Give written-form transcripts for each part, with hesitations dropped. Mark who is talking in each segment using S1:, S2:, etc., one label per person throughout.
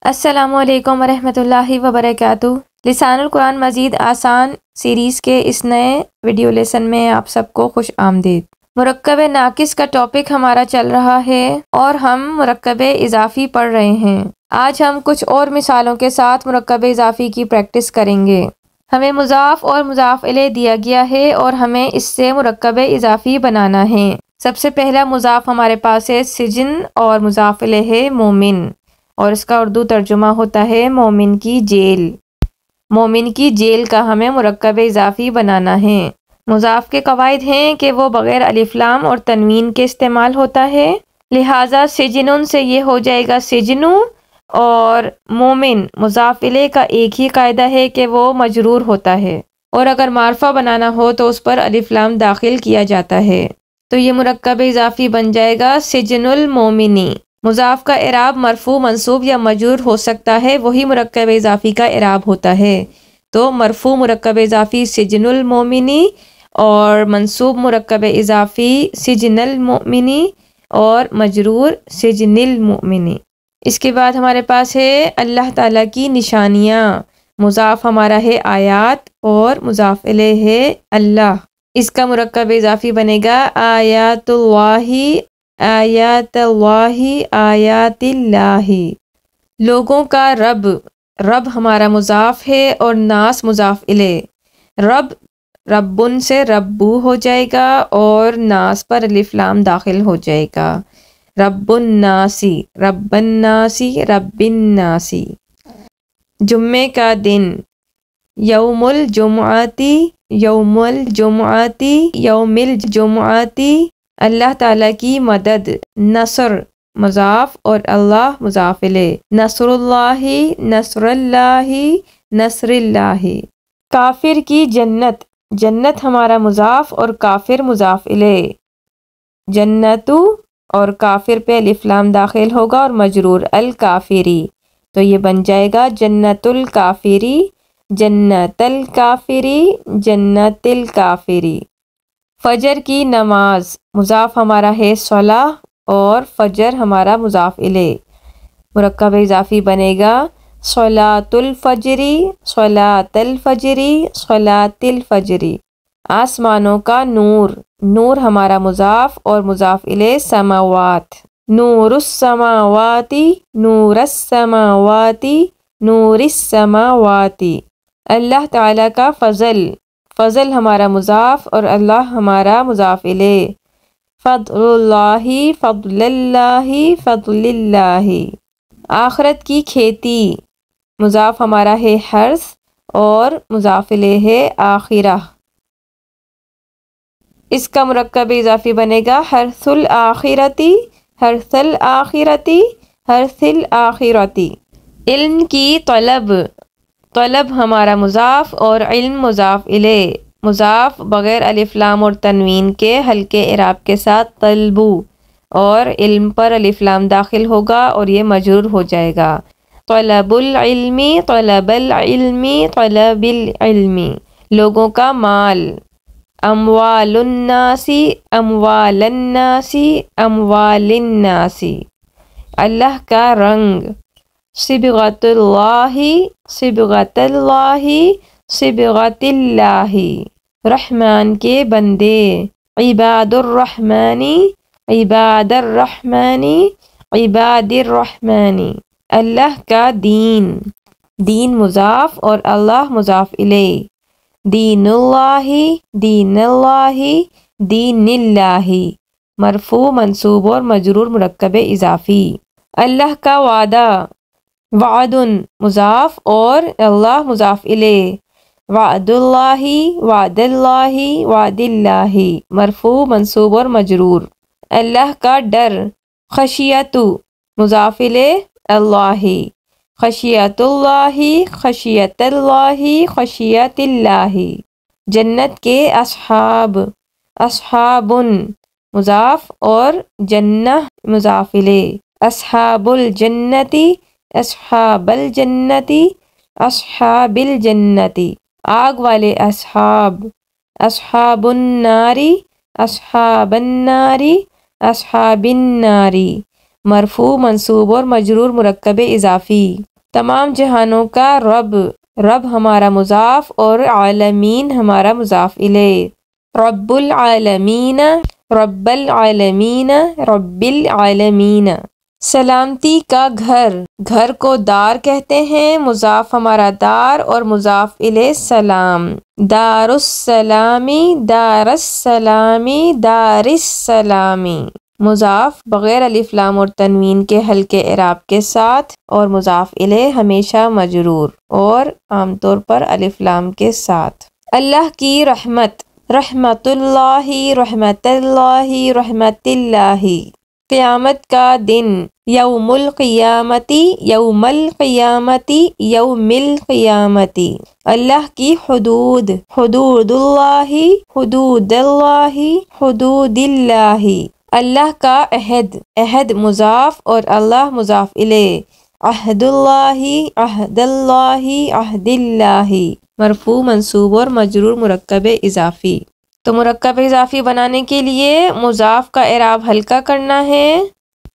S1: السلام علیکم ورحمۃ اللہ وبرکاتہ۔ لسان القرآن مزید آسان سیریز کے اس نئے ویڈیو لیسن میں آپ سب کو خوش آمدید۔ مرکب ناقص کا ٹاپک ہمارا چل رہا ہے اور ہم مرکب اضافی پڑھ رہے ہیں۔ آج ہم کچھ اور مثالوں کے ساتھ مرکب اضافی کی پریکٹس کریں گے۔ ہمیں مضاف اور مضاف الیہ دیا گیا ہے اور ہمیں اس سے مرکب اضافی بنانا ہے۔ سب سے پہلا مضاف ہمارے پاس ہے سجن اور مضاف الیہ ہے مومن، اور اس کا اردو ترجمہ ہوتا ہے مومن کی جیل۔ مومن کی جیل کا ہمیں مرکب اضافی بنانا ہے۔ مضاف کے قواعد ہیں کہ وہ بغیر الف لام اور تنوین کے استعمال ہوتا ہے، لہٰذا سجنن سے یہ ہو جائے گا سجنو، اور مومن مضاف الیہ کا ایک ہی قاعدہ ہے کہ وہ مجرور ہوتا ہے، اور اگر معرفہ بنانا ہو تو اس پر الف لام داخل کیا جاتا ہے، تو یہ مرکب اضافی بن جائے گا سجن المومنی۔ مضاف کا اعراب مرفوع منصوب یا مجرور ہو سکتا ہے، وہی مرکب اضافی کا اعراب ہوتا ہے۔ تو مرفوع مرکب اضافی سجن المومنی، اور منصوب مرکب اضافی سجن المؤمنی، اور مجرور سجن المؤمنی۔ اس کے بعد ہمارے پاس ہے اللہ تعالیٰ کی نشانیاں۔ مضاف ہمارا ہے آیات اور مضاف الیہ ہے اللہ۔ اس کا مرکب اضافی بنے گا آیات اللہ، آیات اللہ، آیات اللہ۔ لوگوں کا رب، رب ہمارا مضاف ہے اور ناس مضاف الیہ۔ رب ربن سے ربو ہو جائے گا اور ناس پر الف لام داخل ہو جائے گا۔ رب الناسی، رب الناسی، رب الناسی۔ جمعے کا دن، یوم الجمعاتی، یوم الجمعاتی، یوم الجمعاتی۔ اللہ تعالیٰ کی مدد، نصر مضاف اور اللہ مضاف الیہ۔ نصر اللہ، نصر اللہ، نصر اللہ۔ کافر کی جنت، جنت ہمارا مضاف اور کافر مضاف الیہ۔ جنتو اور کافر پہ الف لام داخل ہوگا اور مجرور الکافری، تو یہ بن جائے گا جنت الکافری، جنت الکافری، جنت الکافری۔ فجر کی نماز، مضاف ہمارا ہے صلاح اور فجر ہمارا مضاف الیہ۔ مرکب اضافی بنے گا صلاۃ الفجری، صلاۃ الفجری، صلاۃ الفجری۔ آسمانوں کا نور، نور ہمارا مضاف اور مضاف الیہ سماوات۔ نور السماوات، نور السماوات، نور السماوات۔ اللہ تعالیٰ کا فضل، فضل ہمارا مضاف اور اللہ ہمارا مضاف الیہ۔ فضل اللہ، فضل اللہ، فضل اللہ۔ آخرت کی کھیتی، مضاف ہمارا ہے حرث اور مضاف الیہ ہے آخرہ۔ اس کا مرکب اضافی بنے گا حرث الآخرتی، حرث الآخرتی، حرث الآخرتی۔ علم کی طلب، طلب ہمارا مضاف اور علم مضاف الیہ۔ مضاف بغیر الف لام اور تنوین کے ہلکے اعراب کے ساتھ طلبو، اور علم پر الف لام داخل ہوگا اور یہ مجرور ہو جائے گا۔ طلب العلم، طلب العلم، طلب العلم۔ لوگوں کا مال، اموال الناس، اموال الناس، اموال الناس۔ اللہ کا رنگ، صبغۃ اللہ، صبغۃ اللہ، صبغۃ اللہ۔ رحمان کے بندے، عباد الرحمن، عباد الرحمن، عباد الرحمن۔ اللہ کا دین، دین مضاف اور اللہ مضاف الیہ۔ دین اللہ، دین اللہ، دین اللہ۔ مرفوع منصوب اور مجرور مرکب اضافی۔ اللہ کا وعدہ، وعد مضاف اور اللہ مضاف الیہ۔ وعد اللہ، وعد اللہ، وعد اللہ۔ مرفوع منصوب اور مجرور۔ اللہ کا ڈر، خشیت مضاف الیہ اللہ۔ خشیت اللہ، خشیت اللہ، خشیت اللہ۔ جنت کے اصحاب، اصحاب مضاف اور جنہ مضاف الیہ۔ اصحاب الجنت، اصحاب الجنت، اصحاب الجنت۔ آگ والے اصحاب، اصحاب النار، اصحاب النار، اصحاب النار۔ مرفوع منصوب اور مجرور مرکب اضافی۔ تمام جہانوں کا رب، رب ہمارا مضاف اور عالمین ہمارا مضاف الیہ، رب العالمین، رب العالمین، رب العالمین۔ سلامتی کا گھر، گھر کو دار کہتے ہیں، مضاف ہمارا دار اور مضاف الیہ سلام، دار السلامی، دار السلامی، دار السلامی۔ مضاف بغیر الف لام اور تنوین کے ہلکے اعراب کے ساتھ، اور مضاف الیہ ہمیشہ مجرور اور عام طور پر الف لام کے ساتھ۔ اللہ کی رحمت، رحمت اللہ، رحمت اللہ، رحمت اللہ۔ قیامت کا دن، یوم القیامتی، یوم القیامتی، یوم القیامتی۔ اللہ کی حدود، حدود اللہ، حدود اللہ، حدود اللہ۔ اللہ کا عہد، عہد مضاف اور اللہ مضاف الیہ، عہد اللہ، عہد اللہ، عہد اللہ۔ مرفوع، منصوب اور مجرور مرکب اضافی۔ تو مرکب اضافی بنانے کے لیے مضاف کا اعراب ہلکا کرنا ہے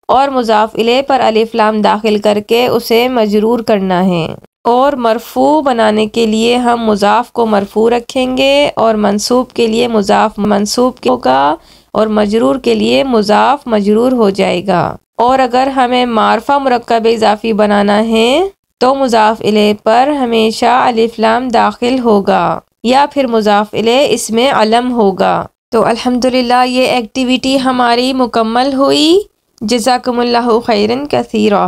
S1: اور مضاف الیہ پر الف لام داخل کر کے اسے مجرور کرنا ہے، اور مرفوع بنانے کے لیے ہم مضاف کو مرفوع رکھیں گے اور منصوب کے لیے مضاف منصوب ہوگا اور مجرور کے لیے مضاف مجرور ہو جائے گا۔ اور اگر ہمیں معرفہ مرکب اضافی بنانا ہے تو مضاف الیہ پر ہمیشہ الف لام داخل ہوگا یا پھر مضاف الیہ اس میں علم ہوگا۔ تو الحمدللہ یہ ایکٹیویٹی ہماری مکمل ہوئی۔ جزاکم اللہ خیرا کثیرا۔